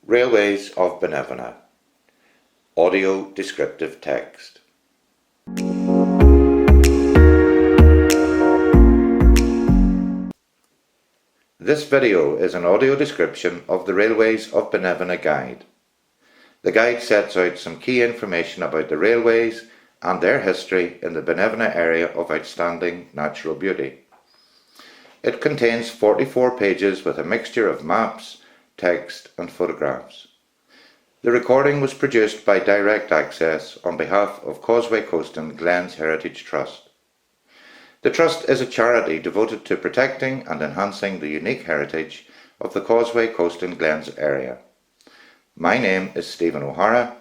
Railways of Binevenagh. Audio descriptive text. This video is an audio description of the Railways of Binevenagh guide. The guide sets out some key information about the railways and their history in the Binevenagh area of outstanding natural beauty. It contains 44 pages with a mixture of maps, text and photographs. The recording was produced by Direct Access on behalf of Causeway Coast and Glens Heritage Trust. The Trust is a charity devoted to protecting and enhancing the unique heritage of the Causeway Coast and Glens area. My name is Stephen O'Hara.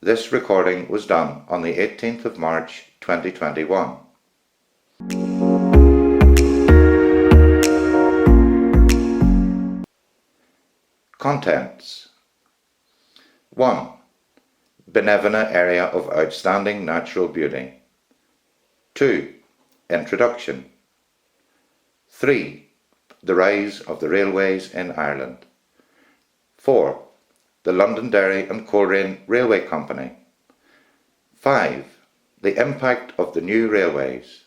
This recording was done on the 18th of March 2021. Contents. 1. Binevenagh area of outstanding natural beauty. 2. Introduction. 3. The rise of the railways in Ireland. 4. The Londonderry and Coleraine Railway Company. 5. The impact of the new railways.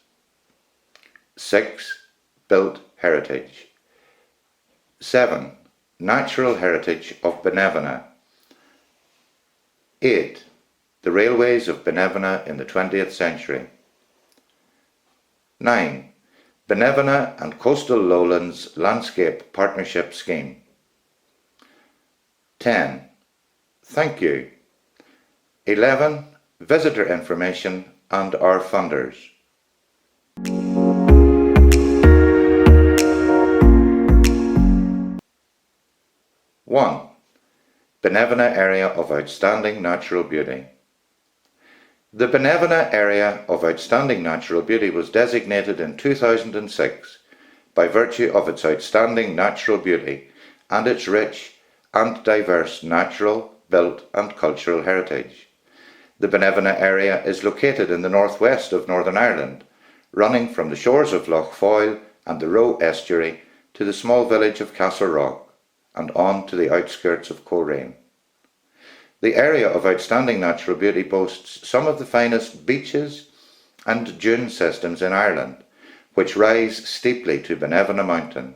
6. Built heritage. 7. Natural heritage of Binevenagh. 8. The Railways of Binevenagh in the 20th century. 9. Binevenagh and Coastal Lowlands Landscape Partnership Scheme. 10. Thank you. 11. Visitor information and our funders. 1. Binevenagh area of outstanding natural beauty. The Binevenagh area of outstanding natural beauty was designated in 2006 by virtue of its outstanding natural beauty and its rich and diverse natural, built and cultural heritage. The Binevenagh area is located in the northwest of Northern Ireland, running from the shores of Lough Foyle and the Roe estuary to the small village of Castlerock and on to the outskirts of Coleraine. The area of outstanding natural beauty boasts some of the finest beaches and dune systems in Ireland, which rise steeply to Binevenagh Mountain.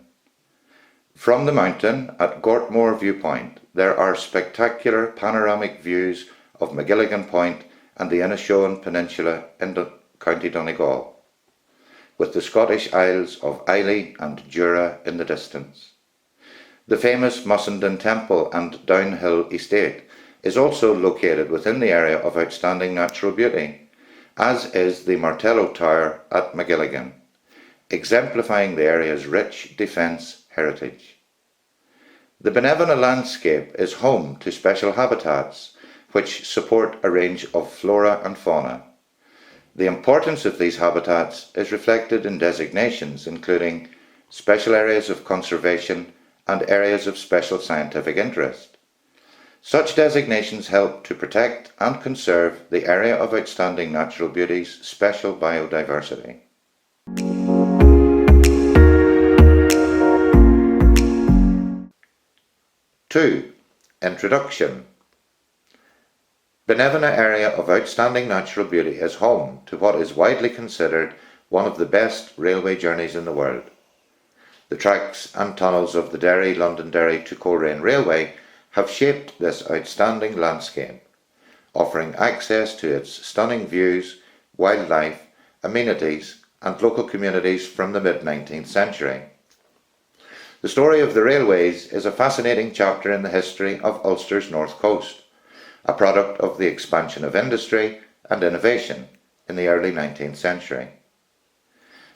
From the mountain at Gortmore Viewpoint, there are spectacular panoramic views of Magilligan Point and the Inishowen Peninsula in County Donegal, with the Scottish Isles of Islay and Jura in the distance. The famous Mussenden Temple and Downhill Estate is also located within the area of outstanding natural beauty, as is the Martello Tower at Magilligan, exemplifying the area's rich defence heritage. The Binevenagh landscape is home to special habitats which support a range of flora and fauna. The importance of these habitats is reflected in designations including special areas of conservation and areas of special scientific interest. Such designations help to protect and conserve the area of outstanding natural beauty's special biodiversity. 2. Introduction. Binevenagh area of outstanding natural beauty is home to what is widely considered one of the best railway journeys in the world. The tracks and tunnels of the Londonderry to Coleraine Railway have shaped this outstanding landscape, offering access to its stunning views, wildlife, amenities and local communities from the mid-19th century. The story of the railways is a fascinating chapter in the history of Ulster's north coast, a product of the expansion of industry and innovation in the early 19th century.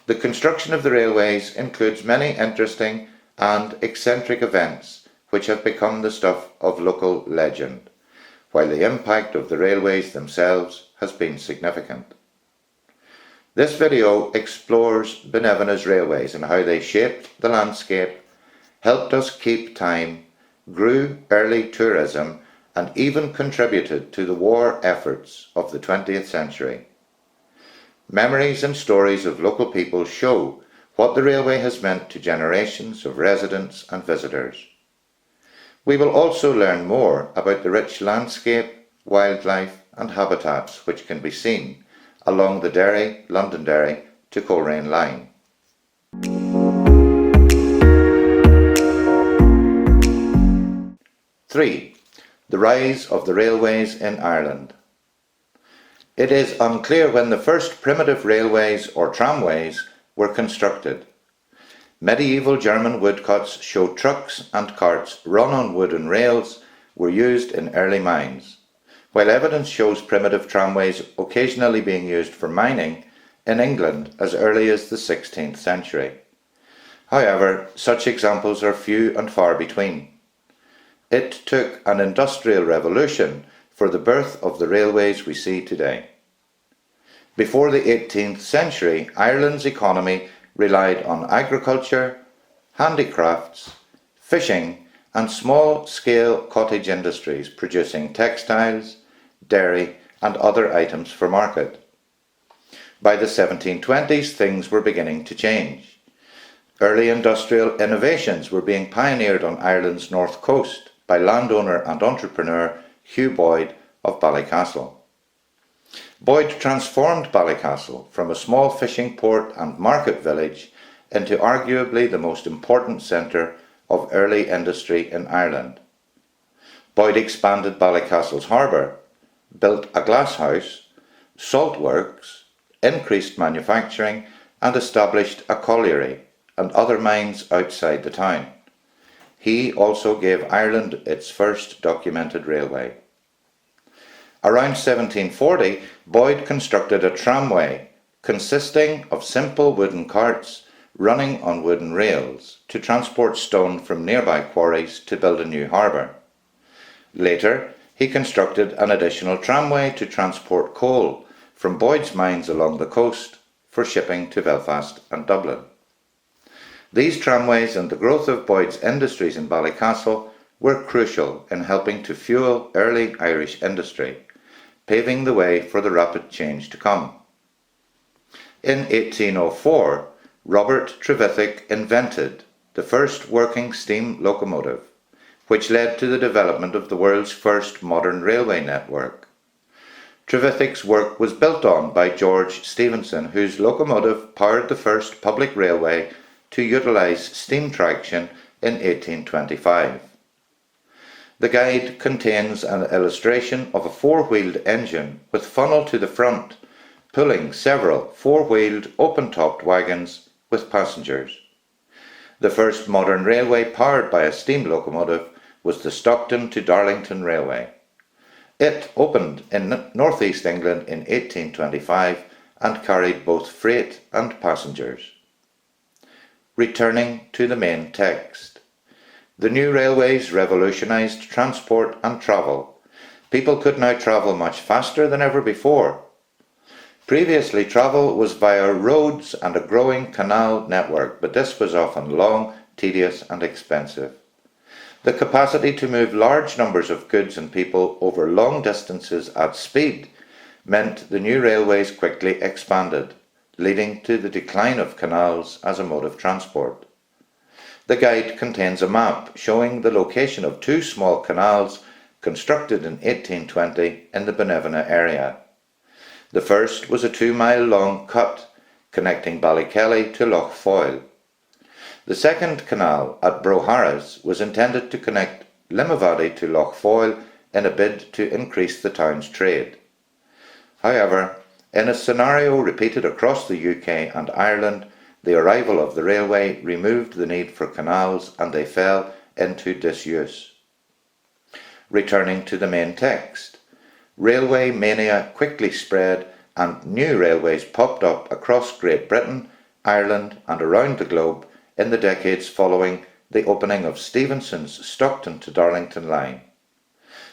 The construction of the railways includes many interesting and eccentric events which have become the stuff of local legend, while the impact of the railways themselves has been significant. This video explores Binevenagh's railways and how they shaped the landscape, helped us keep time, grew early tourism, and even contributed to the war efforts of the 20th century. Memories and stories of local people show what the railway has meant to generations of residents and visitors. We will also learn more about the rich landscape, wildlife and habitats which can be seen along the Londonderry to Coleraine line. 3. The rise of the railways in Ireland. It is unclear when the first primitive railways or tramways were constructed. Medieval German woodcuts show trucks and carts run on wooden rails were used in early mines, while evidence shows primitive tramways occasionally being used for mining in England as early as the 16th century. However, such examples are few and far between. It took an industrial revolution for the birth of the railways we see today. Before the 18th century, Ireland's economy relied on agriculture, handicrafts, fishing, and small-scale cottage industries producing textiles, dairy, and other items for market. By the 1720s, things were beginning to change. Early industrial innovations were being pioneered on Ireland's north coast by landowner and entrepreneur Hugh Boyd of Ballycastle. Boyd transformed Ballycastle from a small fishing port and market village into arguably the most important centre of early industry in Ireland. Boyd expanded Ballycastle's harbour, built a glasshouse, salt works, increased manufacturing, and established a colliery and other mines outside the town. He also gave Ireland its first documented railway. Around 1740, Boyd constructed a tramway consisting of simple wooden carts running on wooden rails to transport stone from nearby quarries to build a new harbour. Later, he constructed an additional tramway to transport coal from Boyd's mines along the coast for shipping to Belfast and Dublin. These tramways and the growth of Boyd's industries in Ballycastle were crucial in helping to fuel early Irish industry, paving the way for the rapid change to come. In 1804, Robert Trevithick invented the first working steam locomotive, which led to the development of the world's first modern railway network. Trevithick's work was built on by George Stephenson, whose locomotive powered the first public railway to utilise steam traction in 1825. The guide contains an illustration of a four-wheeled engine with funnel to the front, pulling several four-wheeled, open-topped wagons with passengers. The first modern railway powered by a steam locomotive was the Stockton to Darlington Railway. It opened in northeast England in 1825 and carried both freight and passengers. Returning to the main text. The new railways revolutionised transport and travel. People could now travel much faster than ever before. Previously, travel was via roads and a growing canal network, but this was often long, tedious and expensive. The capacity to move large numbers of goods and people over long distances at speed meant the new railways quickly expanded, leading to the decline of canals as a mode of transport. The guide contains a map showing the location of two small canals constructed in 1820 in the Binevenagh area. The first was a 2-mile-long cut connecting Ballykelly to Lough Foyle. The second canal at Broharris was intended to connect Limavady to Lough Foyle in a bid to increase the town's trade. However, in a scenario repeated across the UK and Ireland, the arrival of the railway removed the need for canals and they fell into disuse. Returning to the main text, railway mania quickly spread and new railways popped up across Great Britain, Ireland and around the globe in the decades following the opening of Stephenson's Stockton to Darlington line.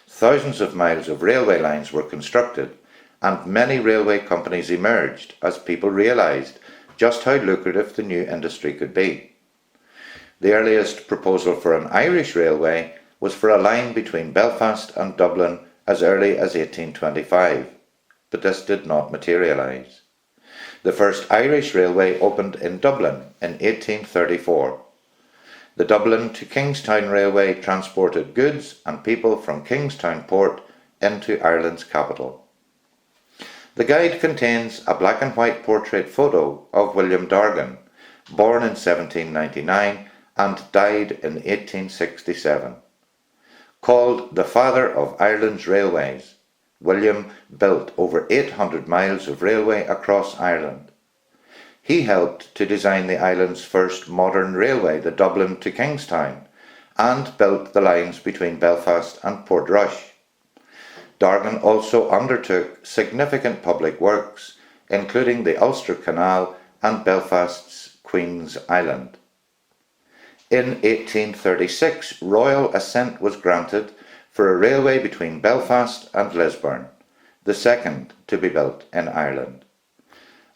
Thousands of miles of railway lines were constructed and many railway companies emerged as people realised just how lucrative the new industry could be. The earliest proposal for an Irish railway was for a line between Belfast and Dublin as early as 1825, but this did not materialise. The first Irish railway opened in Dublin in 1834. The Dublin to Kingstown Railway transported goods and people from Kingstown Port into Ireland's capital. The guide contains a black and white portrait photo of William Dargan, born in 1799 and died in 1867. Called the father of Ireland's railways, William built over 800 miles of railway across Ireland. He helped to design the island's first modern railway, the Dublin to Kingstown, and built the lines between Belfast and Portrush. Dargan also undertook significant public works, including the Ulster Canal and Belfast's Queen's Island. In 1836, royal assent was granted for a railway between Belfast and Lisburn, the second to be built in Ireland.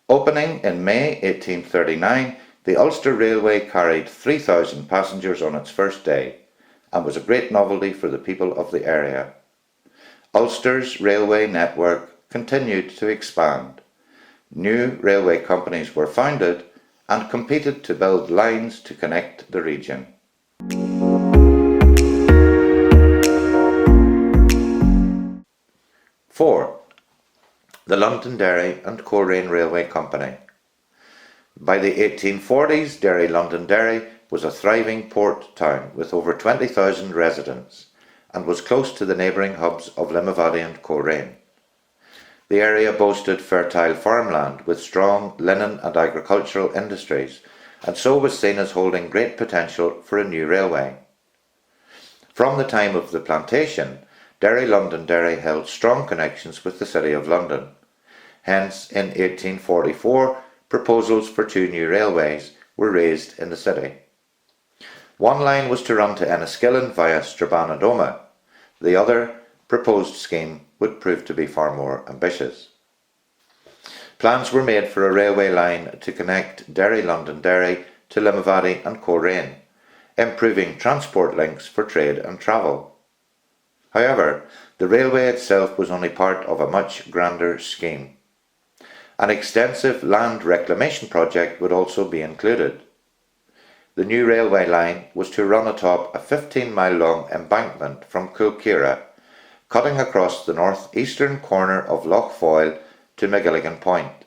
Opening in May 1839, the Ulster Railway carried 3,000 passengers on its first day and was a great novelty for the people of the area. Ulster's railway network continued to expand. New railway companies were founded and competed to build lines to connect the region. Four, the Londonderry and Coleraine Railway Company. By the 1840s, Derry Londonderry was a thriving port town with over 20,000 residents and was close to the neighbouring hubs of Limavady and Coleraine. The area boasted fertile farmland with strong linen and agricultural industries, and so was seen as holding great potential for a new railway. From the time of the plantation, Derry Londonderry held strong connections with the City of London. Hence, in 1844, proposals for two new railways were raised in the city. One line was to run to Enniskillen via Strabane and Omagh. The other proposed scheme would prove to be far more ambitious. Plans were made for a railway line to connect Derry Londonderry to Limavady and Coleraine, improving transport links for trade and travel. However, the railway itself was only part of a much grander scheme. An extensive land reclamation project would also be included. The new railway line was to run atop a 15-mile-long embankment from Coolkira, cutting across the northeastern corner of Lough Foyle to McGilligan Point.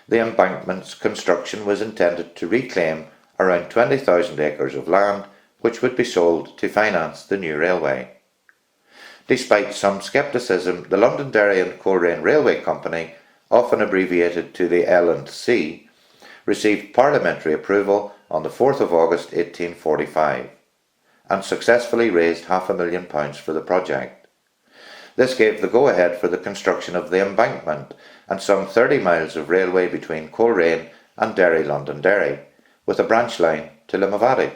The embankment's construction was intended to reclaim around 20,000 acres of land, which would be sold to finance the new railway. Despite some scepticism, the Londonderry and Coleraine Railway Company, often abbreviated to the L&C, received parliamentary approval on the 4th of August 1845 and successfully raised £500,000 for the project. This gave the go-ahead for the construction of the embankment and some 30 miles of railway between Coleraine and Derry Londonderry, with a branch line to Limavady.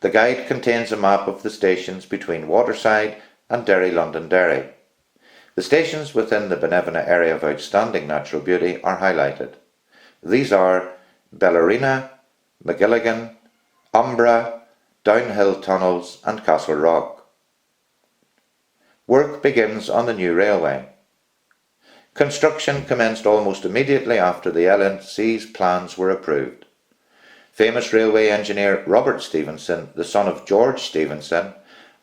The guide contains a map of the stations between Waterside and Derry Londonderry. The stations within the Binevenagh Area of Outstanding Natural Beauty are highlighted. These are Bellarina, McGilligan, Umbra, Downhill Tunnels and Castle Rock. Work begins on the new railway. Construction commenced almost immediately after the L&C's plans were approved. Famous railway engineer Robert Stevenson, the son of George Stevenson,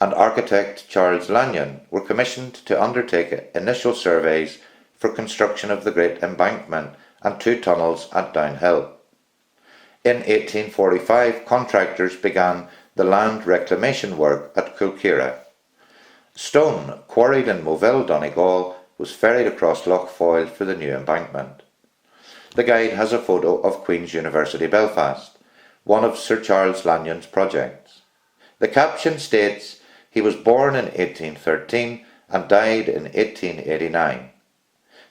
and architect Charles Lanyon were commissioned to undertake initial surveys for construction of the Great Embankment and two tunnels at Downhill. In 1845, contractors began the land reclamation work at Coolkira. Stone, quarried in Moville, Donegal, was ferried across Lough Foyle for the new embankment. The guide has a photo of Queen's University Belfast, one of Sir Charles Lanyon's projects. The caption states he was born in 1813 and died in 1889.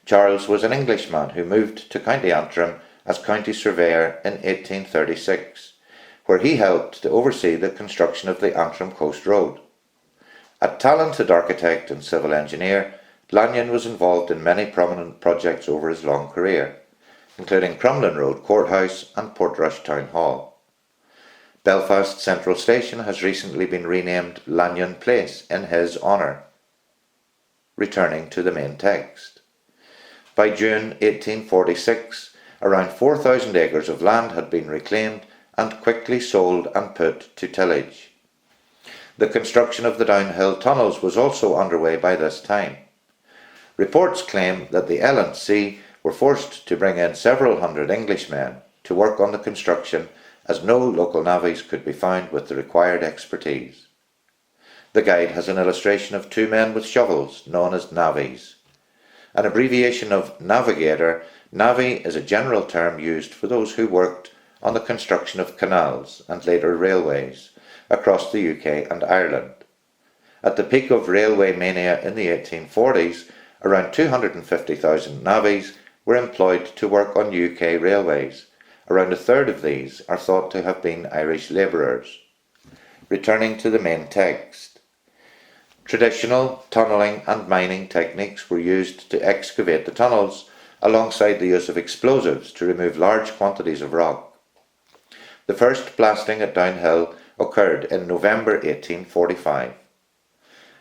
Charles was an Englishman who moved to County Antrim as county surveyor in 1836, where he helped to oversee the construction of the Antrim Coast Road. A talented architect and civil engineer, Lanyon was involved in many prominent projects over his long career, including Crumlin Road Courthouse and Portrush Town Hall. Belfast Central Station has recently been renamed Lanyon Place in his honour. Returning to the main text. By June 1846, around 4,000 acres of land had been reclaimed and quickly sold and put to tillage. The construction of the downhill tunnels was also underway by this time. Reports claim that the L&C were forced to bring in several hundred Englishmen to work on the construction, as no local navvies could be found with the required expertise. The guide has an illustration of two men with shovels, known as navvies. An abbreviation of navigator, navvy is a general term used for those who worked on the construction of canals and later railways across the UK and Ireland. At the peak of railway mania in the 1840s, around 250,000 navvies were employed to work on UK railways. Around a third of these are thought to have been Irish labourers. Returning to the main text. Traditional tunnelling and mining techniques were used to excavate the tunnels, alongside the use of explosives to remove large quantities of rock. The first blasting at Downhill occurred in November 1845.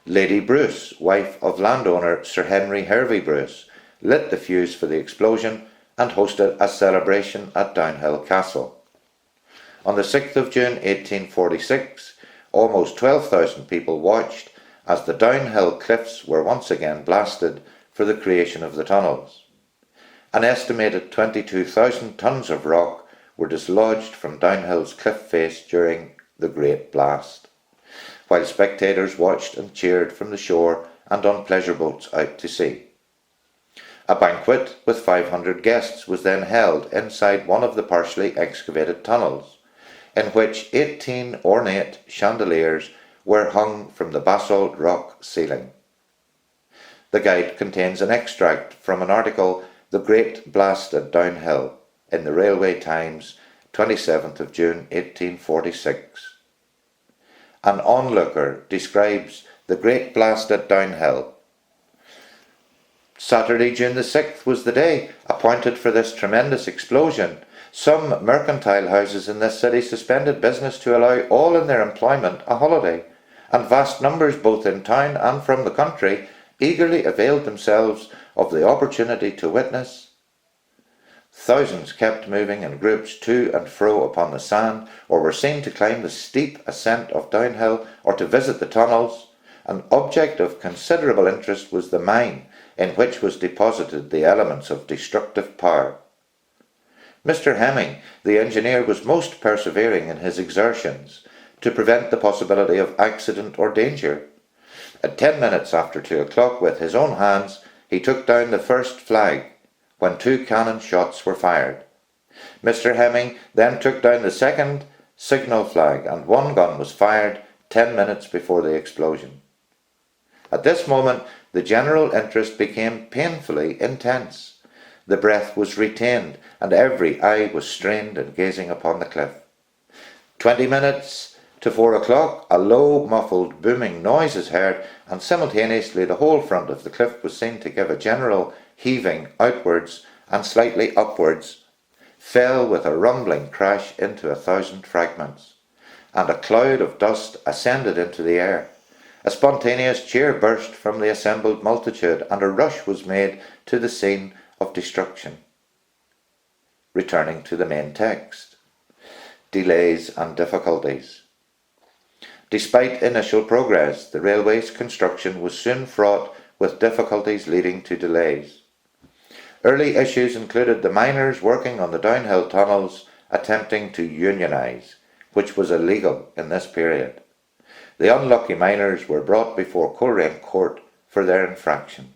Lady Bruce, wife of landowner Sir Henry Hervey Bruce, lit the fuse for the explosion and hosted a celebration at Downhill Castle. On the 6th of June 1846, almost 12,000 people watched as the downhill cliffs were once again blasted for the creation of the tunnels. An estimated 22,000 tons of rock were dislodged from Downhill's cliff face during the Great Blast, while spectators watched and cheered from the shore and on pleasure boats out to sea. A banquet with 500 guests was then held inside one of the partially excavated tunnels, in which 18 ornate chandeliers were hung from the basalt rock ceiling. The guide contains an extract from an article, "The Great Blast at Downhill," in the Railway Times, 27th of June 1846. An onlooker describes the Great Blast at Downhill. Saturday, June the 6th, was the day appointed for this tremendous explosion. Some mercantile houses in this city suspended business to allow all in their employment a holiday, and vast numbers both in town and from the country eagerly availed themselves of the opportunity to witness. Thousands kept moving in groups to and fro upon the sand, or were seen to climb the steep ascent of Downhill or to visit the tunnels. An object of considerable interest was the mine in which was deposited the elements of destructive power. Mr. Hemming, the engineer, was most persevering in his exertions to prevent the possibility of accident or danger. At 10 minutes after 2 o'clock, with his own hands, he took down the first flag, when 2 cannon shots were fired. Mr. Hemming then took down the second signal flag, and 1 gun was fired 10 minutes before the explosion. At this moment, the general interest became painfully intense. The breath was retained, and every eye was strained in gazing upon the cliff. 20 minutes to 4 o'clock, a low, muffled, booming noise is heard, and simultaneously the whole front of the cliff was seen to give a general heaving outwards and slightly upwards, fell with a rumbling crash into 1,000 fragments, and a cloud of dust ascended into the air. A spontaneous cheer burst from the assembled multitude, and a rush was made to the scene of destruction. Returning to the main text. Delays and difficulties. Despite initial progress, the railway's construction was soon fraught with difficulties leading to delays. Early issues included the miners working on the downhill tunnels attempting to unionize, which was illegal in this period. The unlucky miners were brought before Coleraine Court for their infraction.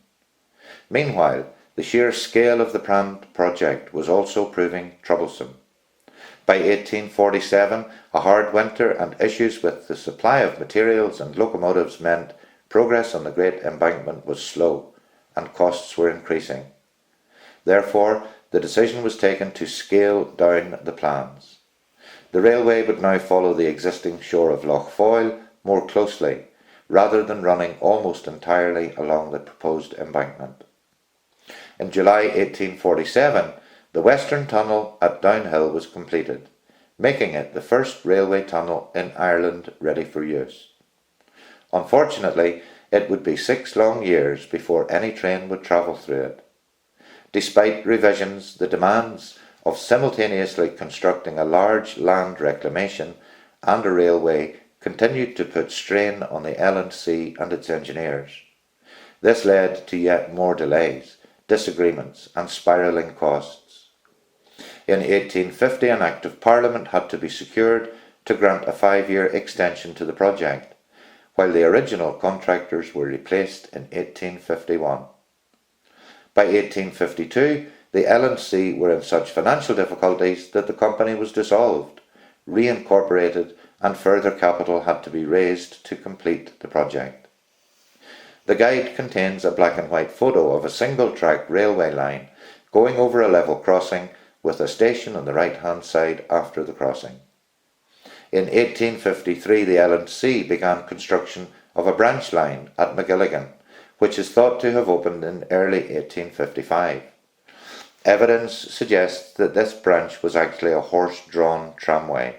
Meanwhile, the sheer scale of the planned project was also proving troublesome. By 1847, a hard winter and issues with the supply of materials and locomotives meant progress on the Great Embankment was slow and costs were increasing. Therefore, the decision was taken to scale down the plans. The railway would now follow the existing shore of Lough Foyle more closely, rather than running almost entirely along the proposed embankment. In July 1847, the Western Tunnel at Downhill was completed, making it the first railway tunnel in Ireland ready for use. Unfortunately, it would be 6 long years before any train would travel through it. Despite revisions, the demands of simultaneously constructing a large land reclamation and a railway continued to put strain on the L&C and its engineers. This led to yet more delays, disagreements and spiralling costs. In 1850 an Act of Parliament had to be secured to grant a 5-year extension to the project, while the original contractors were replaced in 1851. By 1852 the L&C were in such financial difficulties that the company was dissolved, reincorporated, and further capital had to be raised to complete the project. The guide contains a black and white photo of a single-track railway line going over a level crossing with a station on the right-hand side after the crossing. In 1853 the L&C began construction of a branch line at Magilligan, which is thought to have opened in early 1855. Evidence suggests that this branch was actually a horse-drawn tramway,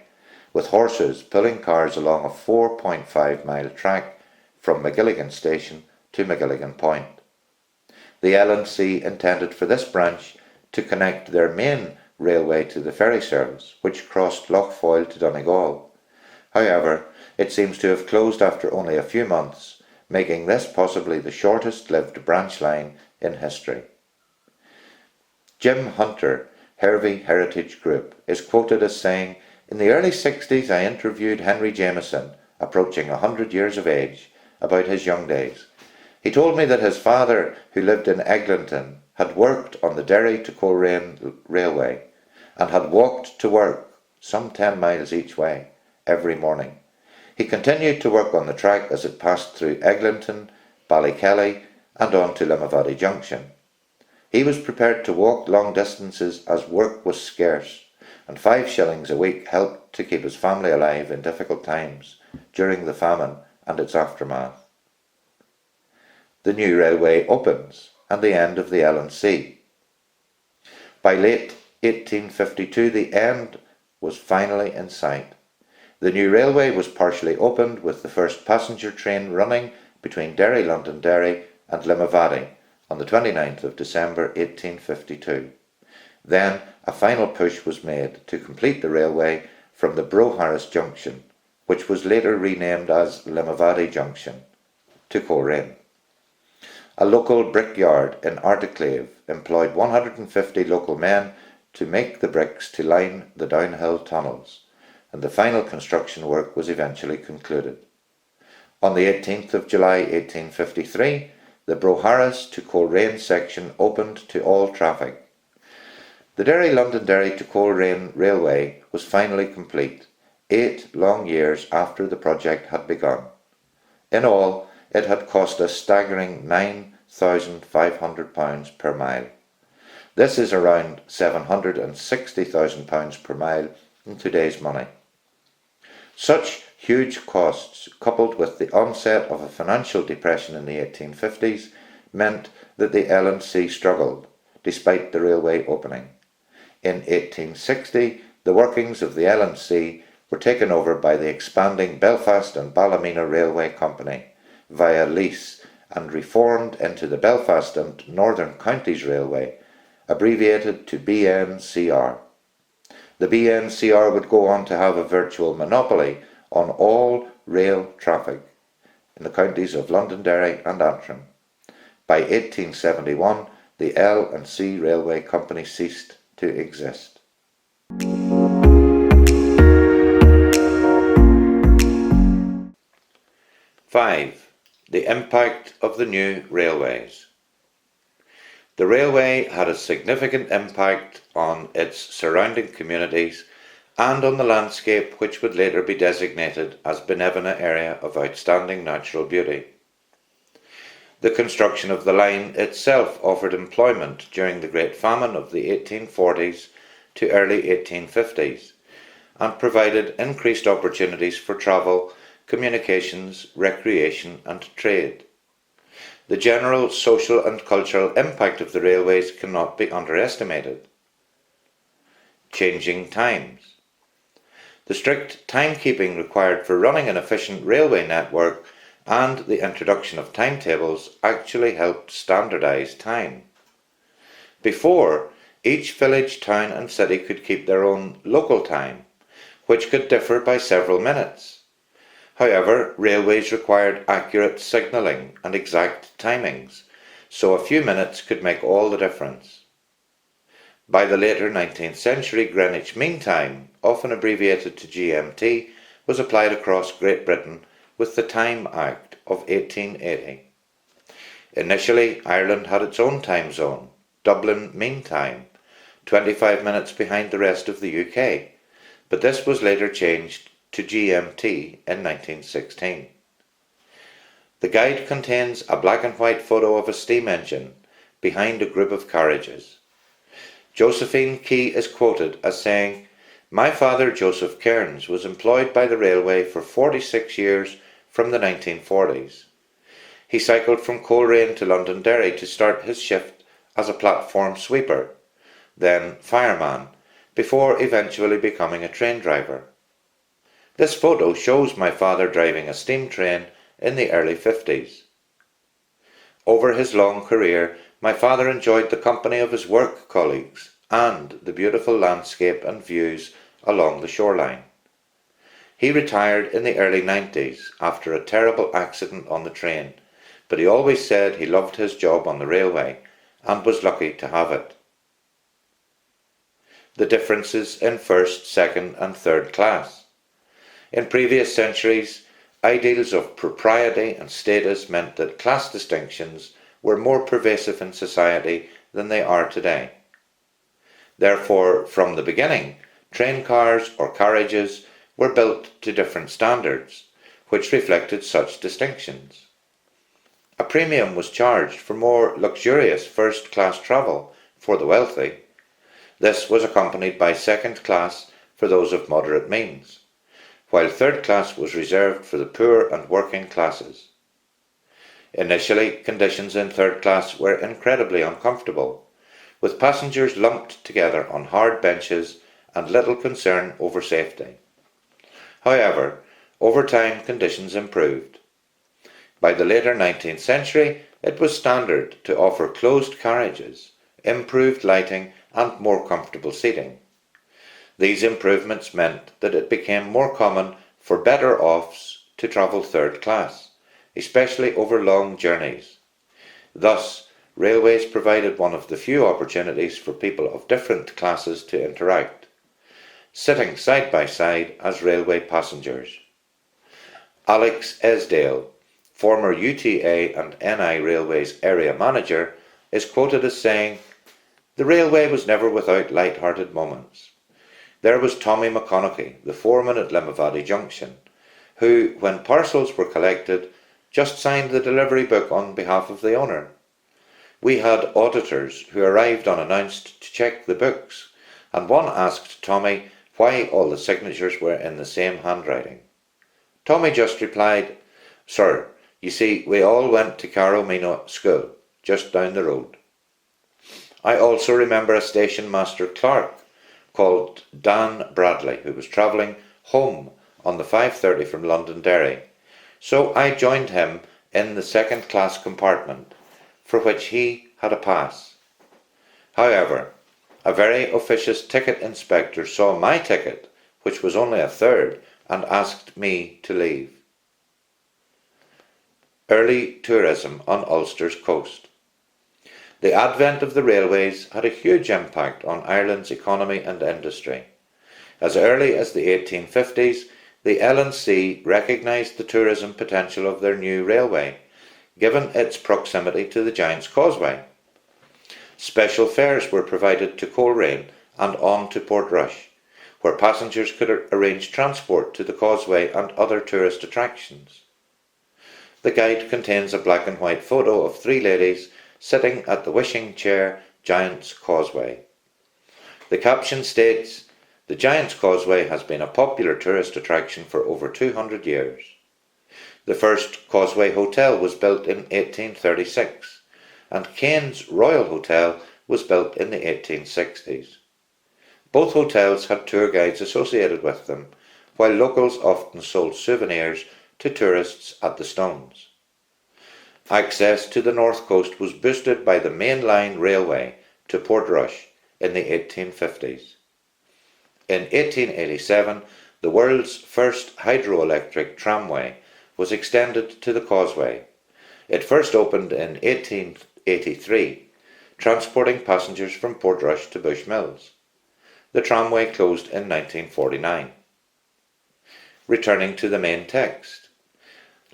with horses pulling cars along a 4.5-mile track from Magilligan Station to Magilligan Point. The L&C intended for this branch to connect their main railway to the ferry service, which crossed Lough Foyle to Donegal. However, it seems to have closed after only a few months, making this possibly the shortest-lived branch line in history. Jim Hunter, Hervey Heritage Group, is quoted as saying, "In the early 60s I interviewed Henry Jameson, approaching 100 years of age, about his young days. He told me that his father, who lived in Eglinton, had worked on the Derry to Coleraine Railway, and had walked to work, some 10 miles each way, every morning. He continued to work on the track as it passed through Eglinton, Ballykelly, and on to Limavady Junction. He was prepared to walk long distances as work was scarce, and 5 shillings a week helped to keep his family alive in difficult times during the famine and its aftermath." The new railway opens, and the end of the L&C. By late 1852 the end was finally in sight. The new railway was partially opened, with the first passenger train running between Derry Londonderry and Limavady on the 29th of December 1852. Then a final push was made to complete the railway from the Broharris Junction, which was later renamed as Limavady Junction, to Coleraine. A local brickyard in Articlave employed 150 local men to make the bricks to line the downhill tunnels, and the final construction work was eventually concluded. On the 18th of July 1853, the Broharris to Coleraine section opened to all traffic. The Derry Londonderry to Coleraine Railway was finally complete, 8 long years after the project had begun. In all, it had cost a staggering £9,500 per mile. This is around £760,000 per mile in today's money. Such huge costs, coupled with the onset of a financial depression in the 1850s, meant that the L&C struggled, despite the railway opening. In 1860, the workings of the L&C were taken over by the expanding Belfast and Ballymena Railway Company via lease and reformed into the Belfast and Northern Counties Railway, abbreviated to BNCR. The BNCR would go on to have a virtual monopoly on all rail traffic in the counties of Londonderry and Antrim. By 1871, the L&C Railway Company ceased to exist. Five. The impact of the new railways. The railway had a significant impact on its surrounding communities and on the landscape which would later be designated as Binevenagh Area of Outstanding Natural Beauty. The construction of the line itself offered employment during the Great Famine of the 1840s to early 1850s and provided increased opportunities for travel, communications, recreation and trade. The general social and cultural impact of the railways cannot be underestimated. Changing times. The strict timekeeping required for running an efficient railway network and the introduction of timetables actually helped standardise time. Before, Each village, town and city could keep their own local time, which could differ by several minutes. However, railways required accurate signalling and exact timings, so a few minutes could make all the difference. By the later 19th century, Greenwich Mean Time, often abbreviated to GMT, was applied across Great Britain with the Time Act of 1880. Initially, Ireland had its own time zone, Dublin Mean Time, 25 minutes behind the rest of the UK, but this was later changed to GMT in 1916. The guide contains a black and white photo of a steam engine behind a group of carriages. Josephine Key is quoted as saying, "My father, Joseph Cairns, was employed by the railway for 46 years from the 1940s. He cycled from Coleraine to Londonderry to start his shift as a platform sweeper, then fireman, before eventually becoming a train driver. This photo shows my father driving a steam train in the early 50s. Over his long career, my father enjoyed the company of his work colleagues and the beautiful landscape and views along the shoreline. He retired in the early 90s after a terrible accident on the train, but he always said he loved his job on the railway and was lucky to have it." The differences in first, second and third class. In previous centuries, ideals of propriety and status meant that class distinctions were more pervasive in society than they are today. Therefore, from the beginning, train cars or carriages were built to different standards, which reflected such distinctions. A premium was charged for more luxurious first-class travel for the wealthy. This was accompanied by second class for those of moderate means, while third class was reserved for the poor and working classes. Initially, conditions in third class were incredibly uncomfortable, with passengers lumped together on hard benches and little concern over safety. However, over time conditions improved. By the later 19th century, it was standard to offer closed carriages, improved lighting and more comfortable seating. These improvements meant that it became more common for better-offs to travel third class, especially over long journeys. Thus, railways provided one of the few opportunities for people of different classes to interact, sitting side by side as railway passengers. Alex Esdale, former UTA and NI Railways area manager, is quoted as saying, "The railway was never without light-hearted moments. There was Tommy McConaughey, the foreman at Limavady Junction, who, when parcels were collected, just signed the delivery book on behalf of the owner. We had auditors who arrived unannounced to check the books, and one asked Tommy why all the signatures were in the same handwriting. Tommy just replied, 'Sir, you see, we all went to Carrowmeno School, just down the road.' I also remember a station master clerk called Dan Bradley, who was travelling home on the 5:30 from Londonderry, so I joined him in the second-class compartment, for which he had a pass. However, a very officious ticket inspector saw my ticket, which was only a third, and asked me to leave." Early tourism on Ulster's coast. The advent of the railways had a huge impact on Ireland's economy and industry. As early as the 1850s, the L&C recognised the tourism potential of their new railway, given its proximity to the Giant's Causeway. Special fares were provided to Coleraine and on to Portrush, where passengers could arrange transport to the Causeway and other tourist attractions. The guide contains a black and white photo of three ladies sitting at the wishing chair Giant's Causeway. The caption states, "The Giant's Causeway has been a popular tourist attraction for over 200 years. The first Causeway Hotel was built in 1836, and Kane's Royal Hotel was built in the 1860s. Both hotels had tour guides associated with them, while locals often sold souvenirs to tourists at the stones. Access to the north coast was boosted by the main line railway to Portrush in the 1850s. In 1887, the world's first hydroelectric tramway was extended to the Causeway. It first opened in 1883, transporting passengers from Portrush to Bushmills. The tramway closed in 1949. Returning to the main text.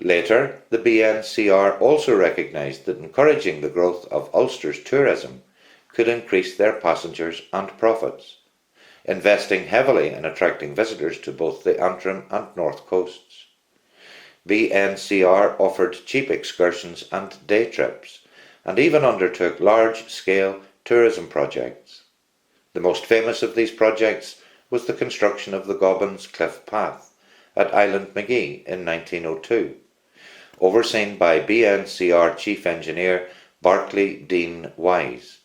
Later, the BNCR also recognised that encouraging the growth of Ulster's tourism could increase their passengers and profits, investing heavily in attracting visitors to both the Antrim and North Coasts. BNCR offered cheap excursions and day trips, and even undertook large-scale tourism projects. The most famous of these projects was the construction of the Gobbins Cliff Path at Island Magee in 1902, overseen by BNCR Chief Engineer Barclay Dean Wise.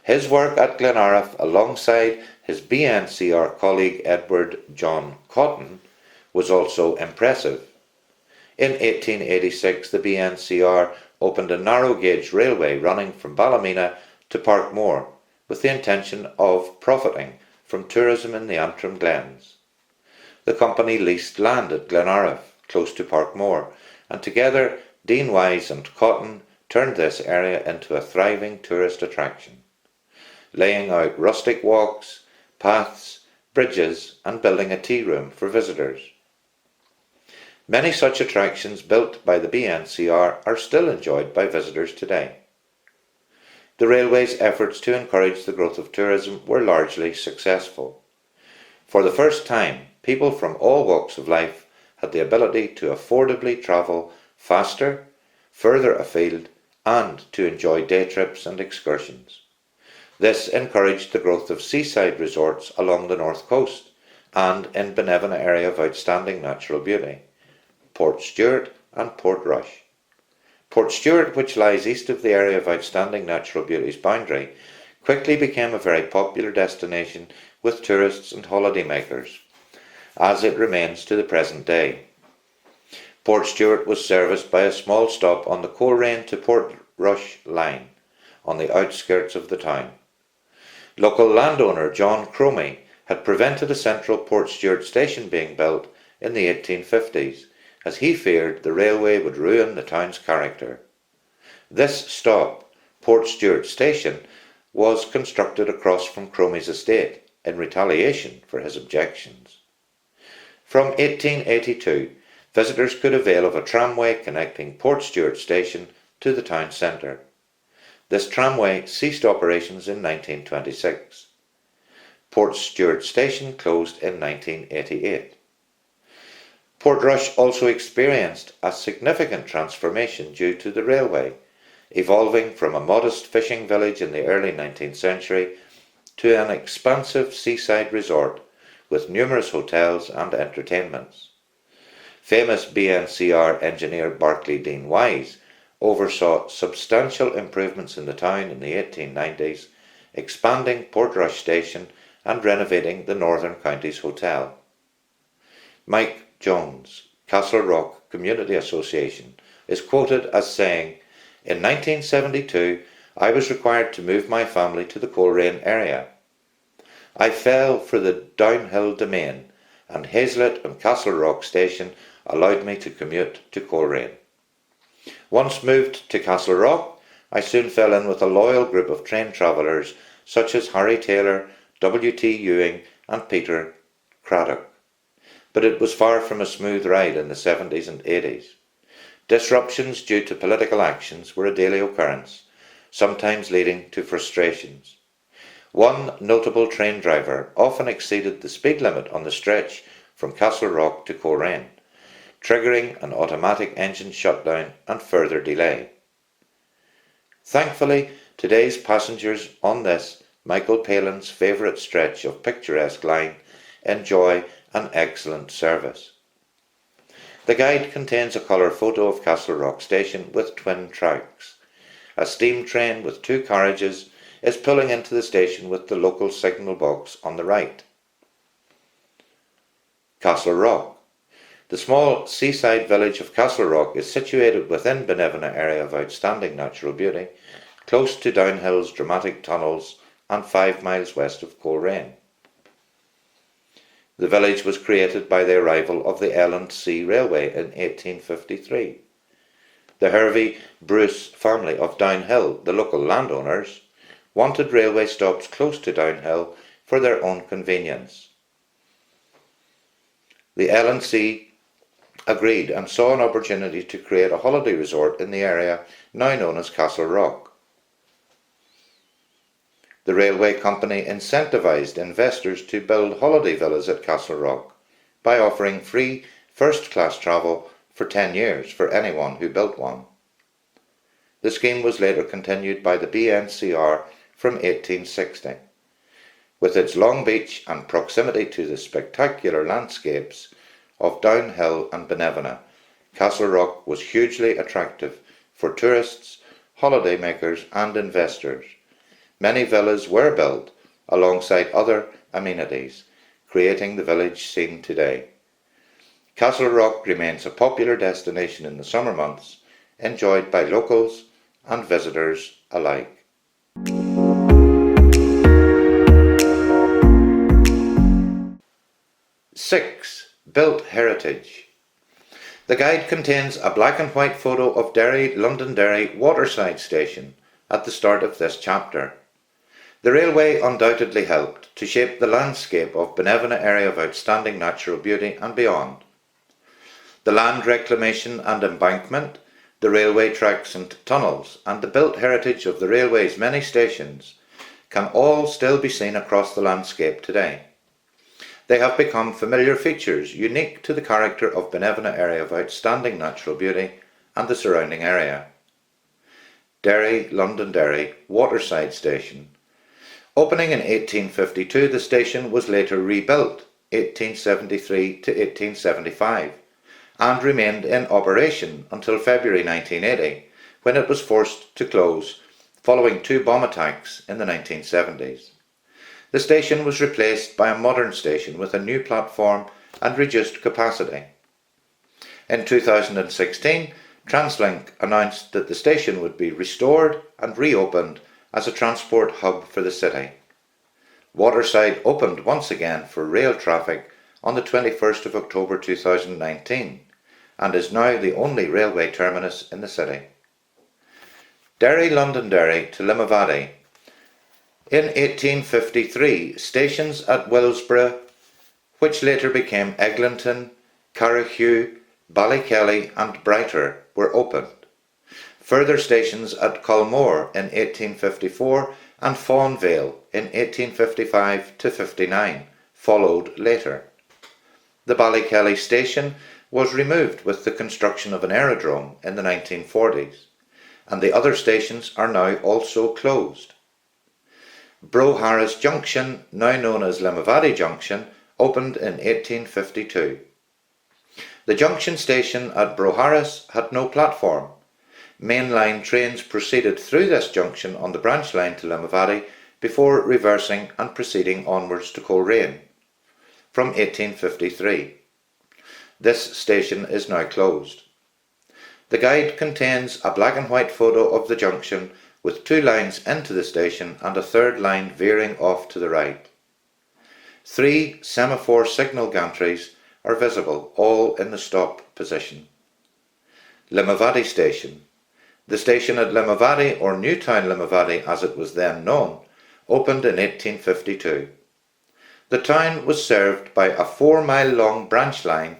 His work at Glenariff alongside his BNCR colleague Edward John Cotton was also impressive. In 1886, the BNCR opened a narrow-gauge railway running from Ballymena to Parkmore with the intention of profiting from tourism in the Antrim Glens. The company leased land at Glenariff, close to Parkmore, and together Dean Wise and Cotton turned this area into a thriving tourist attraction, laying out rustic walks, paths, bridges, and building a tea room for visitors. Many such attractions built by the BNCR are still enjoyed by visitors today. The railway's efforts to encourage the growth of tourism were largely successful. For the first time, people from all walks of life had the ability to affordably travel faster, further afield, and to enjoy day trips and excursions. This encouraged the growth of seaside resorts along the north coast and in Binevenagh area of outstanding natural beauty, Portstewart and Portrush. Portstewart, which lies east of the area of outstanding natural beauty's boundary, quickly became a very popular destination with tourists and holidaymakers, as it remains to the present day. Portstewart was serviced by a small stop on the Coleraine to Portrush line on the outskirts of the town. Local landowner John Cromie had prevented a central Portstewart station being built in the 1850s, as he feared the railway would ruin the town's character. This stop, Portstewart Station, was constructed across from Cromie's estate in retaliation for his objections. From 1882, visitors could avail of a tramway connecting Portstewart Station to the town centre. This tramway ceased operations in 1926. Portstewart Station closed in 1988. Portrush also experienced a significant transformation due to the railway, evolving from a modest fishing village in the early 19th century to an expansive seaside resort with numerous hotels and entertainments. Famous BNCR engineer Barclay Dean Wise oversaw substantial improvements in the town in the 1890s, expanding Portrush Station and renovating the Northern Counties Hotel. Mike Jones, Castle Rock Community Association, is quoted as saying, "In 1972, I was required to move my family to the Coleraine area. I fell for the downhill domain, and Hazlet and Castle Rock Station allowed me to commute to Coleraine. Once moved to Castle Rock, I soon fell in with a loyal group of train travellers such as Harry Taylor, W.T. Ewing and Peter Craddock. But it was far from a smooth ride in the 70s and 80s. Disruptions due to political actions were a daily occurrence, sometimes leading to frustrations. One notable train driver often exceeded the speed limit on the stretch from Castle Rock to Coleraine, triggering an automatic engine shutdown and further delay. Thankfully, today's passengers on this, Michael Palin's favourite stretch of picturesque line, enjoy an excellent service. The guide contains a colour photo of Castle Rock Station with twin tracks. A steam train with two carriages is pulling into the station with the local signal box on the right. Castle Rock. The small seaside village of Castle Rock is situated within Binevenagh area of outstanding natural beauty, close to Downhill's dramatic tunnels and 5 miles west of Coleraine. The village was created by the arrival of the L&C Railway in 1853. The Hervey Bruce family of Downhill, the local landowners, wanted railway stops close to Downhill for their own convenience. The L&C agreed and saw an opportunity to create a holiday resort in the area now known as Castle Rock. The railway company incentivised investors to build holiday villas at Castle Rock by offering free first-class travel for 10 years for anyone who built one. The scheme was later continued by the BNCR from 1860. With its long beach and proximity to the spectacular landscapes of Downhill and Binevenagh, Castle Rock was hugely attractive for tourists, holiday makers and investors. Many villas were built alongside other amenities, creating the village seen today. Castle Rock remains a popular destination in the summer months, enjoyed by locals and visitors alike. Six, built heritage. The guide contains a black and white photo of Londonderry waterside station at the start of this chapter. The railway undoubtedly helped to shape the landscape of Binevenagh area of outstanding natural beauty and beyond. The land reclamation and embankment, the railway tracks and tunnels, and the built heritage of the railway's many stations can all still be seen across the landscape today. They have become familiar features unique to the character of Binevenagh area of outstanding natural beauty and the surrounding area. Londonderry waterside station. Opening in 1852, the station was later rebuilt 1873 to 1875 and remained in operation until February 1980, when it was forced to close following 2 bomb attacks in the 1970s. The station was replaced by a modern station with a new platform and reduced capacity. In 2016, TransLink announced that the station would be restored and reopened as a transport hub for the city. Waterside opened once again for rail traffic on the 21st of October 2019 and is now the only railway terminus in the city. Londonderry to Limavady. In 1853, stations at Willsborough, which later became Eglinton, Carrahue, Ballykelly and Brighter, were opened. Further stations at Culmore in 1854 and Fawnvale in 1855 to 59 followed later. The Ballykelly station was removed with the construction of an aerodrome in the 1940s, and the other stations are now also closed. Broharris Junction, now known as Limavady Junction, opened in 1852. The junction station at Broharris had no platform. Mainline trains proceeded through this junction on the branch line to Limavady before reversing and proceeding onwards to Coleraine from 1853. This station is now closed. The guide contains a black and white photo of the junction with 2 lines into the station and a 3rd line veering off to the right. 3 semaphore signal gantries are visible, all in the stop position. Limavady Station. The station at Limavady, or Newtown Limavady as it was then known, opened in 1852. The town was served by a 4-mile long branch line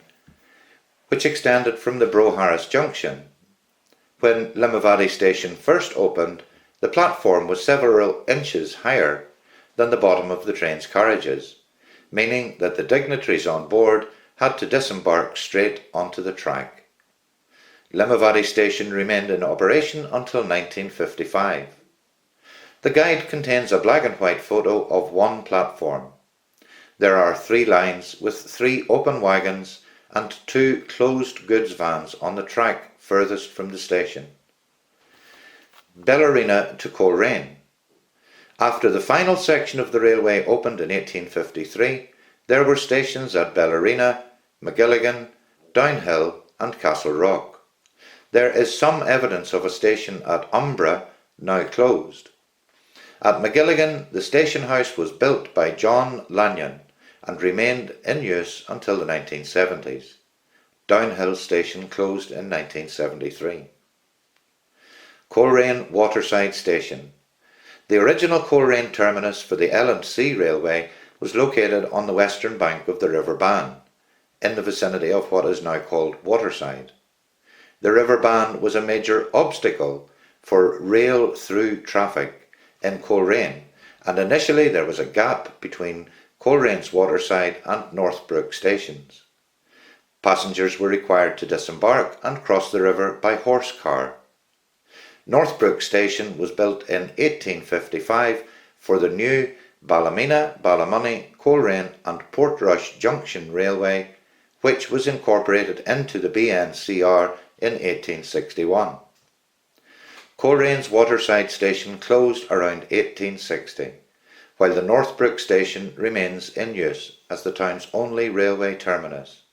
which extended from the Broharris Junction. When Limavady Station first opened, the platform was several inches higher than the bottom of the train's carriages, meaning that the dignitaries on board had to disembark straight onto the track. Limavady Station remained in operation until 1955. The guide contains a black and white photo of 1 platform. There are 3 lines with 3 open wagons and 2 closed goods vans on the track furthest from the station. Bellarina to Coleraine. After the final section of the railway opened in 1853, there were stations at Bellarina, McGilligan, Downhill and Castle Rock. There is some evidence of a station at Umbra, now closed. At Magilligan, the station house was built by John Lanyon and remained in use until the 1970s. Downhill Station closed in 1973. Coleraine Waterside Station. The original Coleraine terminus for the L&C Railway was located on the western bank of the River Bann, in the vicinity of what is now called Waterside. The River Bann was a major obstacle for rail-through traffic in Coleraine, and initially there was a gap between Colerane's Waterside and Northbrook stations. Passengers were required to disembark and cross the river by horse car. Northbrook Station was built in 1855 for the new Ballymena, Ballymoney, Coleraine and Portrush Junction Railway, which was incorporated into the BNCR in 1861. Colerane's Waterside Station closed around 1860, while the Northbrook Station remains in use as the town's only railway terminus.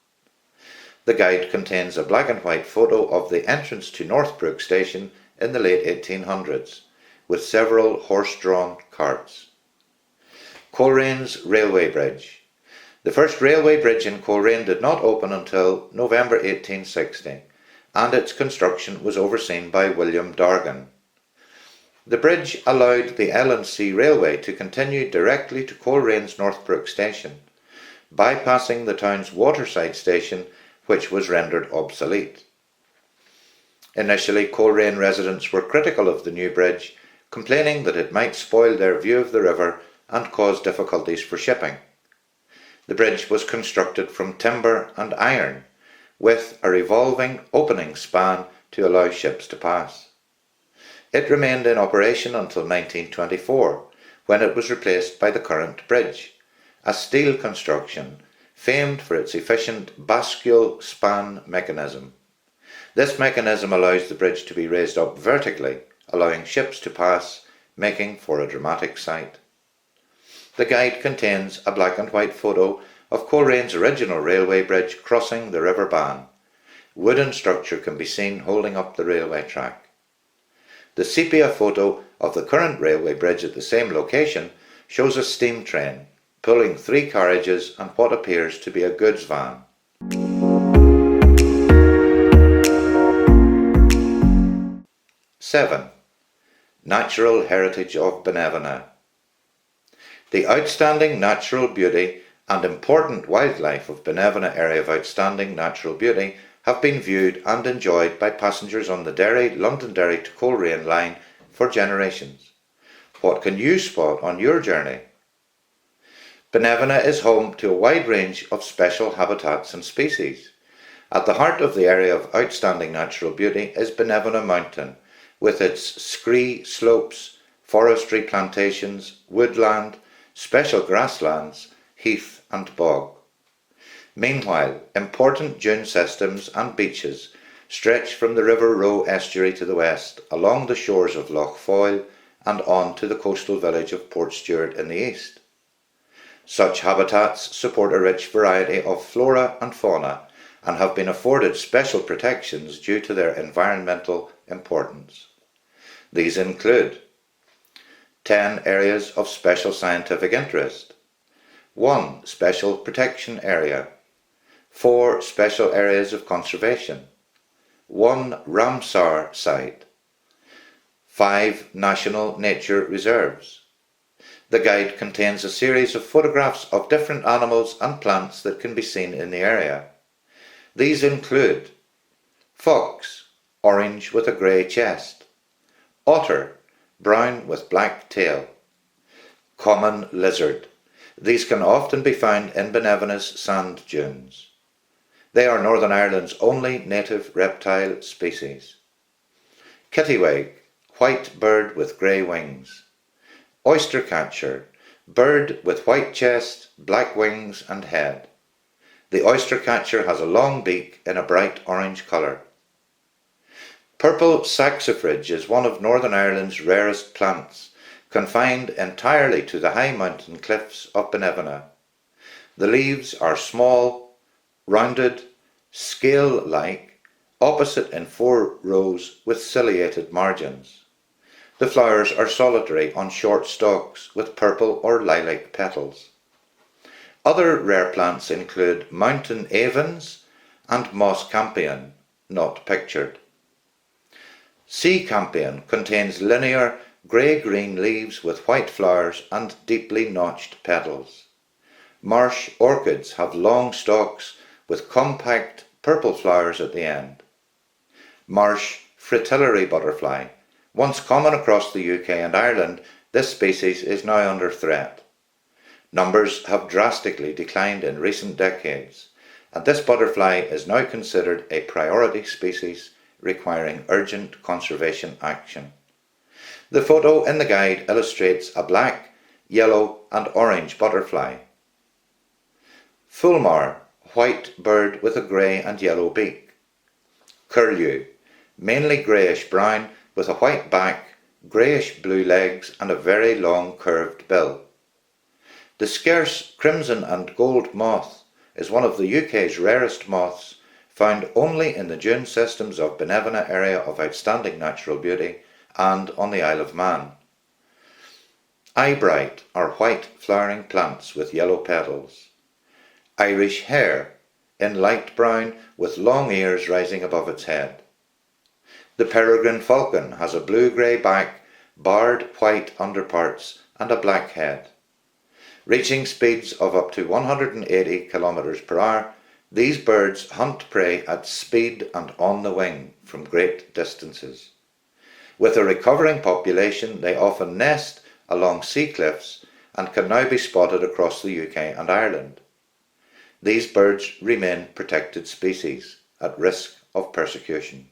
The guide contains a black and white photo of the entrance to Northbrook Station in the late 1800s, with several horse-drawn carts. Colerane's Railway Bridge. The first railway bridge in Coleraine did not open until November 1860, and its construction was overseen by William Dargan. The bridge allowed the L&C Railway to continue directly to Colerane's Northbrook Station, bypassing the town's Waterside Station, which was rendered obsolete. Initially, Coleraine residents were critical of the new bridge, complaining that it might spoil their view of the river and cause difficulties for shipping. The bridge was constructed from timber and iron, with a revolving opening span to allow ships to pass. It remained in operation until 1924, when it was replaced by the current bridge, a steel construction famed for its efficient bascule span mechanism. This mechanism allows the bridge to be raised up vertically, allowing ships to pass, making for a dramatic sight. The guide contains a black and white photo of Colerane's original railway bridge crossing the River Bann. Wooden structure can be seen holding up the railway track. The sepia photo of the current railway bridge at the same location shows a steam train pulling 3 carriages and what appears to be a goods van. Seven. Natural Heritage of Binevenagh. The outstanding natural beauty and important wildlife of Binevenagh Area of Outstanding Natural Beauty have been viewed and enjoyed by passengers on the Londonderry to Coleraine line for generations. What can you spot on your journey? Binevenagh is home to a wide range of special habitats and species. At the heart of the area of outstanding natural beauty is Binevenagh Mountain, with its scree slopes, forestry plantations, woodland, special grasslands, heath and bog. Meanwhile, important dune systems and beaches stretch from the River Roe estuary to the west, along the shores of Lough Foyle and on to the coastal village of Portstewart in the east. Such habitats support a rich variety of flora and fauna and have been afforded special protections due to their environmental importance. These include 10 areas of special scientific interest, 1 special protection area, 4 special areas of conservation, 1 Ramsar site, 5 national nature reserves. The guide contains a series of photographs of different animals and plants that can be seen in the area. These include fox, orange with a grey chest, otter, brown with black tail, common lizard. These can often be found in Binevenagh's sand dunes. They are Northern Ireland's only native reptile species. Kittiwake, white bird with grey wings. Oystercatcher, bird with white chest, black wings and head. The oystercatcher has a long beak in a bright orange colour. Purple saxifrage is one of Northern Ireland's rarest plants, confined entirely to the high mountain cliffs of Binevenagh. The leaves are small, rounded, scale-like, opposite in 4 rows with ciliated margins. The flowers are solitary on short stalks with purple or lilac petals. Other rare plants include mountain avens and moss campion, not pictured. Sea campion contains linear grey-green leaves with white flowers and deeply notched petals. Marsh orchids have long stalks with compact purple flowers at the end. Marsh fritillary butterfly. Once common across the UK and Ireland, this species is now under threat. Numbers have drastically declined in recent decades, and this butterfly is now considered a priority species requiring urgent conservation action. The photo in the guide illustrates a black, yellow and orange butterfly. Fulmar, white bird with a grey and yellow beak. Curlew, mainly greyish-brown with a white back, greyish-blue legs and a very long curved bill. The scarce crimson and gold moth is one of the UK's rarest moths, found only in the dune systems of Binevenagh area of outstanding natural beauty and on the Isle of Man. Eyebright are white flowering plants with yellow petals. Irish hare, in light brown with long ears rising above its head. The peregrine falcon has a blue-grey back, barred white underparts and a black head. Reaching speeds of up to 180 km per hour, these birds hunt prey at speed and on the wing from great distances. With a recovering population, they often nest along sea cliffs and can now be spotted across the UK and Ireland. These birds remain protected species at risk of persecution.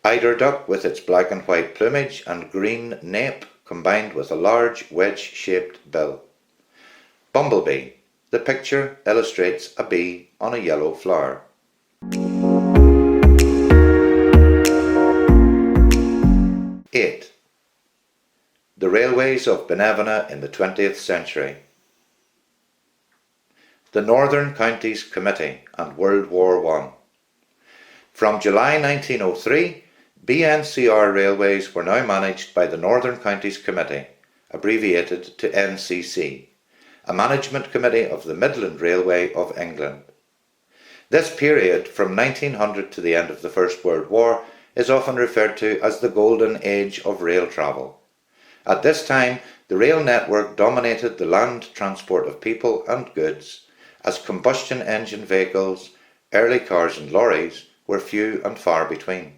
Eider duck with its black and white plumage and green nape combined with a large wedge-shaped bill. Bumblebee. The picture illustrates a bee on a yellow flower. The Railways of Binevenagh in the 20th century. The Northern Counties Committee and World War I. From July 1903, BNCR railways were now managed by the Northern Counties Committee, abbreviated to NCC, a management committee of the Midland Railway of England. This period, from 1900 to the end of the First World War, is often referred to as the Golden Age of rail travel. At this time, the rail network dominated the land transport of people and goods, as combustion engine vehicles, early cars and lorries were few and far between.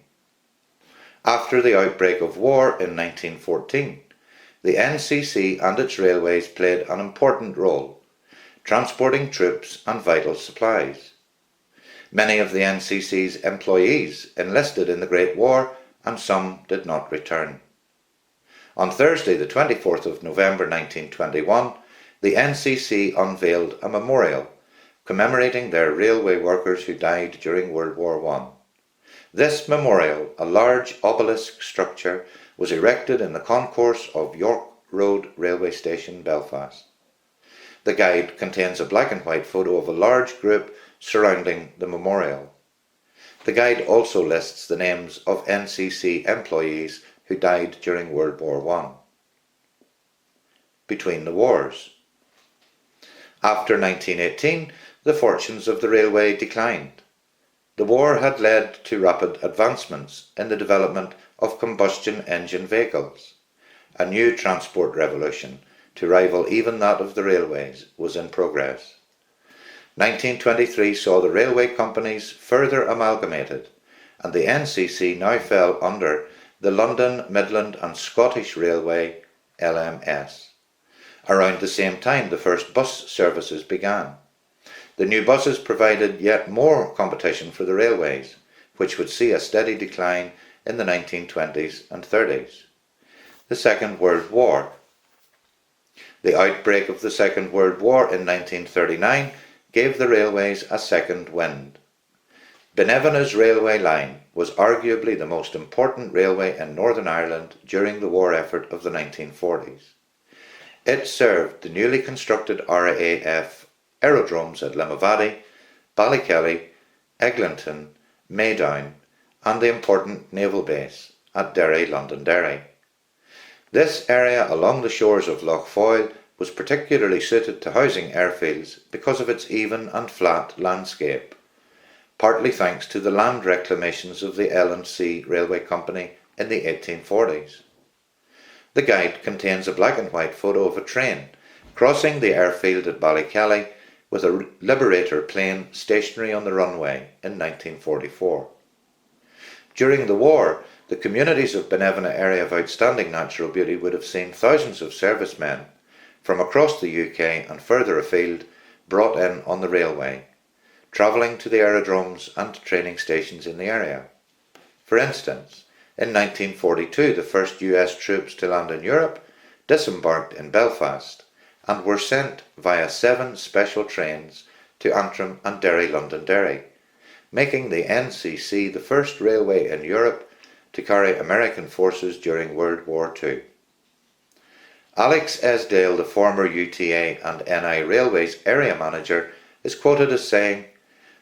After the outbreak of war in 1914, the NCC and its railways played an important role, transporting troops and vital supplies. Many of the NCC's employees enlisted in the Great War and some did not return. On Thursday, the 24th of November 1921, the NCC unveiled a memorial commemorating their railway workers who died during World War I. This memorial, a large obelisk structure, was erected in the concourse of York Road Railway Station, Belfast. The guide contains a black and white photo of a large group surrounding the memorial. The guide also lists the names of NCC employees who died during World War I. Between the wars. After 1918, the fortunes of the railway declined. The war had led to rapid advancements in the development of combustion engine vehicles. A new transport revolution, to rival even that of the railways, was in progress. 1923 saw the railway companies further amalgamated, and the NCC now fell under the London, Midland and Scottish Railway, LMS. Around the same time, the first bus services began. The new buses provided yet more competition for the railways, which would see a steady decline in the 1920s and 30s. The Second World War. The outbreak of the Second World War in 1939 gave the railways a second wind. Binevenagh's railway line was arguably the most important railway in Northern Ireland during the war effort of the 1940s. It served the newly constructed RAF aerodromes at Limavady, Ballykelly, Eglinton, Maydown and the important naval base at Derry, Londonderry. This area along the shores of Lough Foyle was particularly suited to housing airfields because of its even and flat landscape, partly thanks to the land reclamations of the L&C Railway Company in the 1840s. The guide contains a black and white photo of a train crossing the airfield at Ballykelly with a Liberator plane stationary on the runway in 1944. During the war, the communities of Binevenagh Area of Outstanding Natural Beauty would have seen thousands of servicemen from across the UK and further afield brought in on the railway, travelling to the aerodromes and training stations in the area. For instance, in 1942 the first US troops to land in Europe disembarked in Belfast and were sent via 7 special trains to Antrim and Derry, Londonderry, making the NCC the first railway in Europe to carry American forces during World War II. Alex Esdale, the former UTA and NI Railways area manager, is quoted as saying,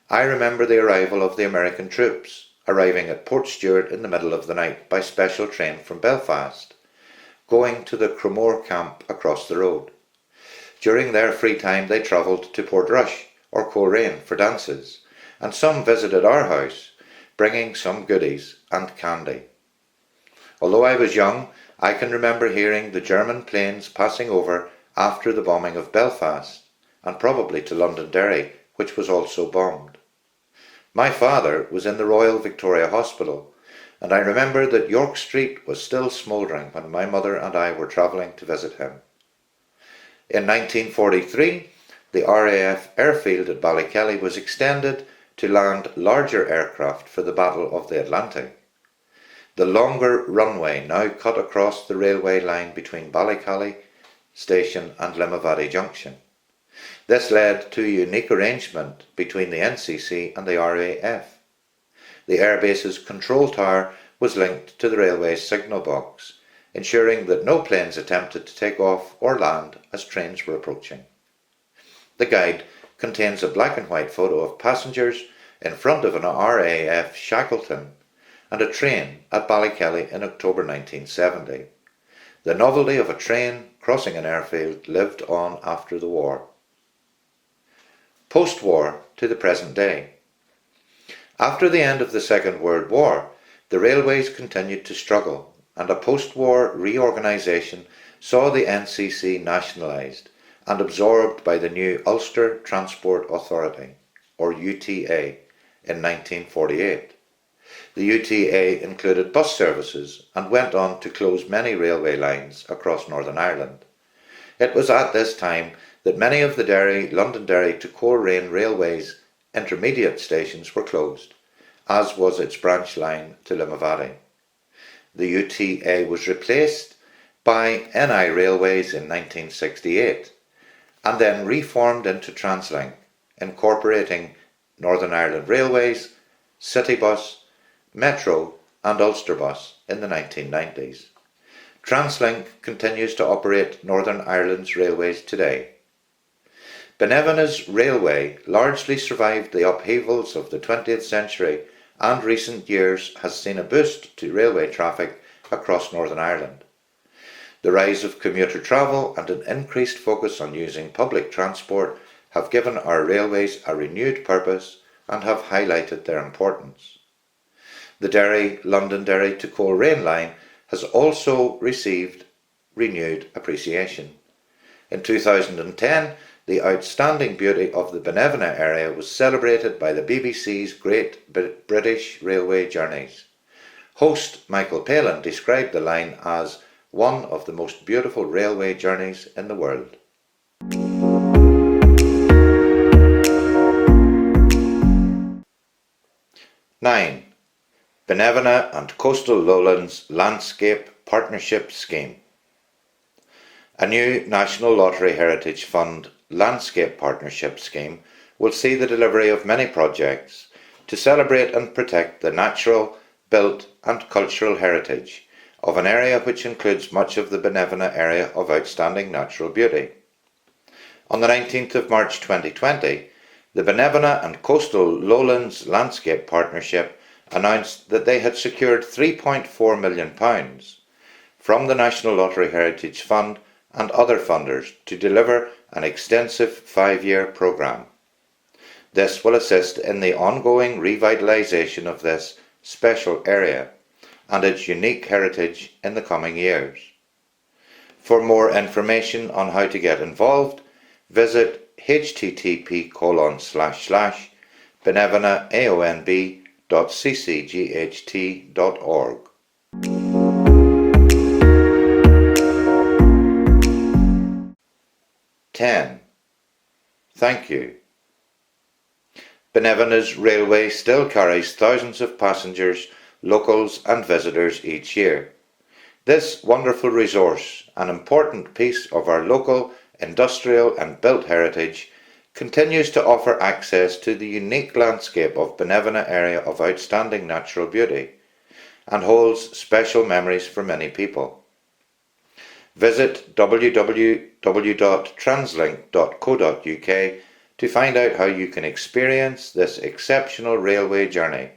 "I remember the arrival of the American troops, arriving at Port Stewart in the middle of the night by special train from Belfast, going to the Cromore camp across the road. During their free time they travelled to Portrush or Coleraine for dances, and some visited our house, bringing some goodies and candy. Although I was young, I can remember hearing the German planes passing over after the bombing of Belfast, and probably to Londonderry, which was also bombed. My father was in the Royal Victoria Hospital, and I remember that York Street was still smouldering when my mother and I were travelling to visit him." In 1943, the RAF airfield at Ballykelly was extended to land larger aircraft for the Battle of the Atlantic. The longer runway now cut across the railway line between Ballykelly Station and Limavady Junction. This led to a unique arrangement between the NCC and the RAF. The airbase's control tower was linked to the railway's signal box, ensuring that no planes attempted to take off or land as trains were approaching. The guide contains a black and white photo of passengers in front of an RAF Shackleton and a train at Ballykelly in October 1970. The novelty of a train crossing an airfield lived on after the war. Post-war to the present day. After the end of the Second World War, the railways continued to struggle, and a post-war reorganisation saw the NCC nationalised and absorbed by the new Ulster Transport Authority, or UTA, in 1948. The UTA included bus services and went on to close many railway lines across Northern Ireland. It was at this time that many of the Derry, Londonderry to Coleraine Railways intermediate stations were closed, as was its branch line to Limavady. The UTA was replaced by NI Railways in 1968, and then reformed into Translink, incorporating Northern Ireland Railways, Citybus, Metro and Ulsterbus in the 1990s. Translink continues to operate Northern Ireland's railways today. Binevenagh's railway largely survived the upheavals of the 20th century, and recent years has seen a boost to railway traffic across Northern Ireland. The rise of commuter travel and an increased focus on using public transport have given our railways a renewed purpose and have highlighted their importance. The Derry, Londonderry to Coleraine line has also received renewed appreciation. In 2010, the outstanding beauty of the Binevenagh area was celebrated by the BBC's Great British Railway Journeys. Host Michael Palin described the line as one of the most beautiful railway journeys in the world. Nine. Binevenagh and Coastal Lowlands Landscape Partnership Scheme. A new National Lottery Heritage Fund Landscape Partnership Scheme will see the delivery of many projects to celebrate and protect the natural, built and cultural heritage of an area which includes much of the Binevenagh Area of Outstanding Natural Beauty. On the 19th of March 2020, the Binevenagh and Coastal Lowlands Landscape Partnership announced that they had secured £3.4 million from the National Lottery Heritage Fund and other funders to deliver an extensive 5-year programme. This will assist in the ongoing revitalisation of this special area and its unique heritage in the coming years. For more information on how to get involved, visit http://benevena.ccght.org. 10. Thank you. Binevenagh Railway still carries thousands of passengers, locals and visitors each year. This wonderful resource, an important piece of our local, industrial and built heritage, continues to offer access to the unique landscape of Binevenagh area of outstanding natural beauty and holds special memories for many people. Visit www.translink.co.uk to find out how you can experience this exceptional railway journey,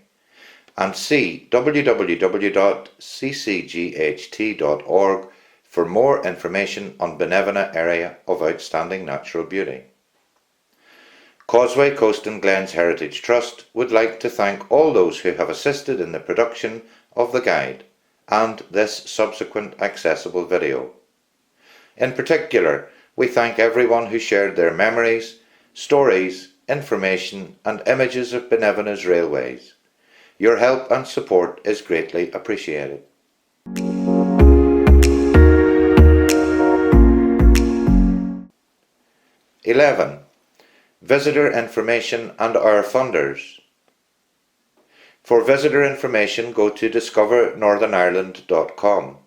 and see www.ccght.org for more information on Binevenagh area of outstanding natural beauty. Causeway, Coast and Glens Heritage Trust would like to thank all those who have assisted in the production of the guide and this subsequent accessible video. In particular, we thank everyone who shared their memories, stories, information and images of Binevenagh's railways. Your help and support is greatly appreciated. 11. Visitor information and our funders. For visitor information, go to discovernorthernireland.com.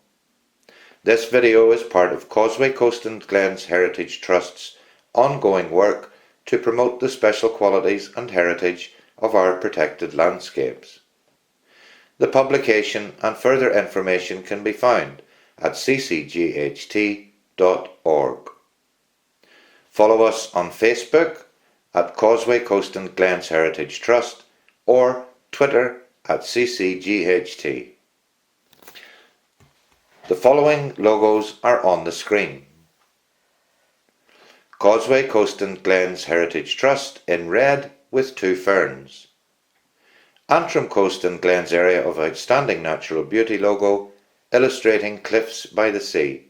This video is part of Causeway, Coast and Glens Heritage Trust's ongoing work to promote the special qualities and heritage of our protected landscapes. The publication and further information can be found at ccght.org. Follow us on Facebook at Causeway, Coast and Glens Heritage Trust or Twitter at ccght. The following logos are on the screen. Causeway, Coast and Glens Heritage Trust in red with 2 ferns. Antrim Coast and Glens Area of Outstanding Natural Beauty logo illustrating cliffs by the sea.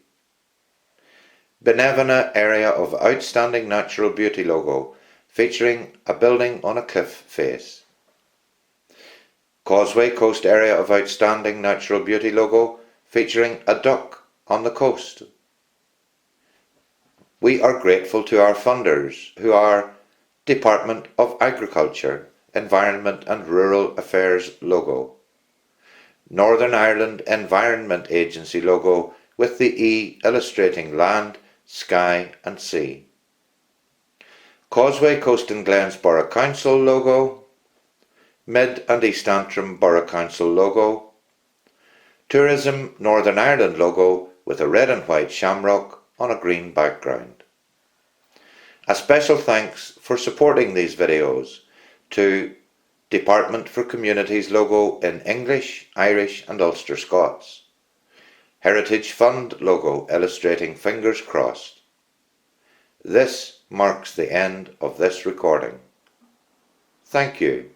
Binevenagh Area of Outstanding Natural Beauty logo featuring a building on a cliff face. Causeway Coast Area of Outstanding Natural Beauty logo featuring a duck on the coast. We are grateful to our funders who are Department of Agriculture, Environment and Rural Affairs logo, Northern Ireland Environment Agency logo with the E illustrating land, sky and sea, Causeway, Coast and Glens Borough Council logo, Mid and East Antrim Borough Council logo, Tourism Northern Ireland logo with a red and white shamrock on a green background. A special thanks for supporting these videos to Department for Communities logo in English, Irish and Ulster Scots, Heritage Fund logo illustrating fingers crossed. This marks the end of this recording. Thank you.